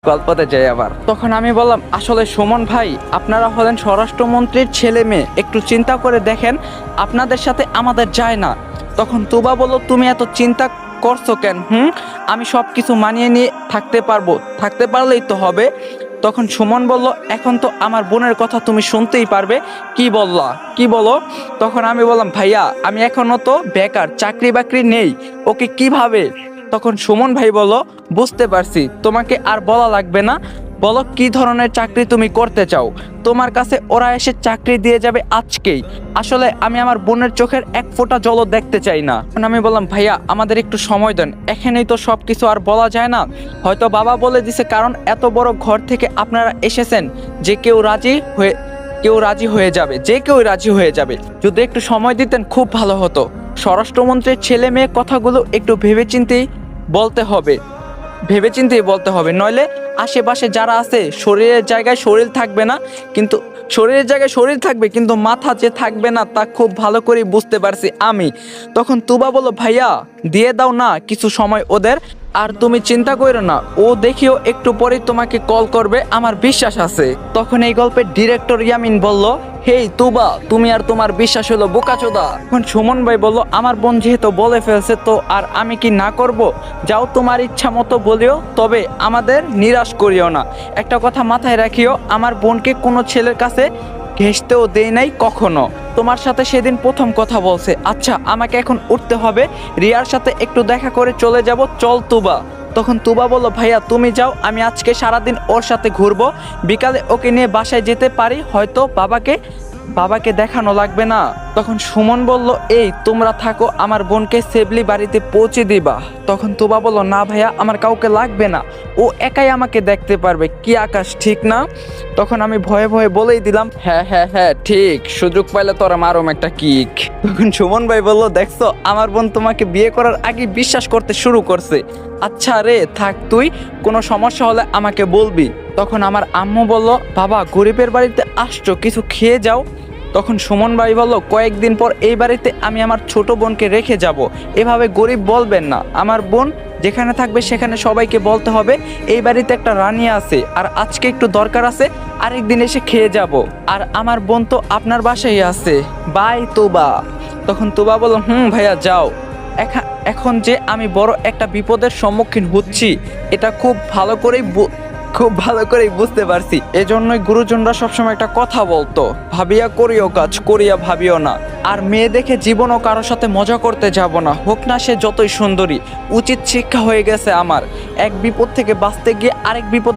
গল্পতে যাই আবার। তখন আমি বললাম, আসলে সুমন ভাই, আপনারা হলেন স্বরাষ্ট্রমন্ত্রীর ছেলে মেয়ে, একটু চিন্তা করে দেখেন, আপনাদের সাথে আমাদের যায় না। তখন তুবা বলল, তুমি এত চিন্তা করছো কেন? আমি সব কিছু মানিয়ে নিয়ে থাকতে পারবো, থাকতে পারলেই তো হবে। তখন সুমন বলল, এখন তো আমার বোনের কথা তুমি শুনতেই পারবে। কি বললা, কি বলো? তখন আমি বললাম, ভাইয়া আমি এখনো তো বেকার, চাকরি বাকরি নেই, ওকে কিভাবে? তখন সুমন ভাই বলল, বুঝতে পারছি, তোমাকে আর বলা লাগবে না, বলো কি ধরনের চাকরি তুমি করতে চাও, তোমার কাছে ওরা এসে চাকরি দিয়ে যাবে আজকেই। আসলে আমি আমার বোনের চোখের এক ফোঁটা জলও দেখতে চাই না। তখন আমি বললাম, ভাইয়া আমাদের একটু সময় দেন, এখানেই তো সব কিছু আর বলা যায় না। হয়তো বাবা বলে দিছে, কারণ এত বড় ঘর থেকে আপনারা এসেছেন, যে কেউ রাজি হয়ে যাবে, যে কেউ রাজি হয়ে যাবে। যদি একটু সময় দিতেন খুব ভালো হতো। স্বরাষ্ট্রমন্ত্রীর ছেলে মেয়ে কথাগুলো একটু ভেবেচিন্তেই বলতে হবে, নইলে আশেপাশে যারা আছে, শরীরের জায়গায় শরীর থাকবে না, কিন্তু শরীরের জায়গায় শরীর থাকবে, কিন্তু মাথা যে থাকবে না, তা খুব ভালো করে বুঝতে পারছি আমি। তখন তুবা বলল, ভাইয়া দিয়ে দাও না কিছু সময় ওদের, আর তুমি চিন্তা করো না, ও দেখিও একটু পরেই তোমাকে কল করবে, আমার বিশ্বাস আছে। তখন এই গল্পের ডিরেক্টর ইয়ামিন বলল, হেই তুবা, তুমি আর তোমার বিশ্বাস হলো বোকাচোদা। এখন সুমন ভাই বলল, আমার বোন যেহেতু বলে ফেলছে, তো আর আমি কি না করব? যাও তোমার ইচ্ছা মতো বলিও, তবে আমাদের নিরাশ করিও না। একটা কথা মাথায় রাখিও, আমার বোনকে কোনো ছেলের কাছে ঘেঁষতেও দেই নাই কখনো। তোমার সাথে সেদিন প্রথম কথা বলছে। আচ্ছা আমাকে এখন উঠতে হবে, রিয়ার সাথে একটু দেখা করে চলে যাব, চল তুবা। তখন তুবা বলল, ভাইয়া তুমি যাও, আমি আজকে সারাদিন ওর সাথে ঘুরবো, বিকালে ওকে নিয়ে বাসায় যেতে পারি, হয়তো বাবাকে দেখানো লাগবে না। তখন সুমন বলল, এই তোমরা থাকো, আমার বোনকে সেফলি বাড়িতে পৌঁছে দিবা। তখন তুবা বলল, না ভাইয়া আমার কাউকে লাগবে না, ও একাই আমাকে দেখতে পারবে। কি আকাশ, ঠিক না? তখন আমি ভয়ে ভয়ে বলেই দিলাম, হ্যাঁ হ্যাঁ হ্যাঁ ঠিক, সুযোগ পাইলে তোরা মারম একটা কিক। তখন সুমন ভাই বলল, দেখছো আমার বোন তোমাকে বিয়ে করার আগে বিশ্বাস করতে শুরু করছে। আচ্ছা রে থাক, তুই কোনো সমস্যা হলে আমাকে বলবি। তখন আমার আম্মু বলল, বাবা গরিবের বাড়িতে আসছো, কিছু খেয়ে যাও। তখন সুমন ভাই বলল, কয়েকদিন পর এই বাড়িতে আমি আমার ছোট বোনকে রেখে যাব, এভাবে গরিব বলবেন না। আমার বোন যেখানে থাকবে সেখানে সবাইকে বলতে হবে এই বাড়িতে একটা রানী আছে, আর আজকে একটু দরকার আছে, আরেকদিন এসে খেয়ে যাব। আর আমার বোন তো আপনার বাসায় আছে, বাই তুবা। তখন তুবা বলল, ভাইয়া যাও। এখন যে আমি বড় একটা বিপদের সম্মুখীন হচ্ছি, এটা খুব ভালো করেই বুঝতে পারছি। এজন্যই গুরুজনরা সবসময় একটা কথা বলতো, ভাবিয়া করিও কাজ, করিয়া ভাবিও না। আর মেয়ে দেখে জীবনও কারোর সাথে মজা করতে যাব না, হোক না সে যতই সুন্দরী। উচিত শিক্ষা হয়ে গেছে আমার, এক বিপদ থেকে বাঁচতে গিয়ে আরেক বিপদ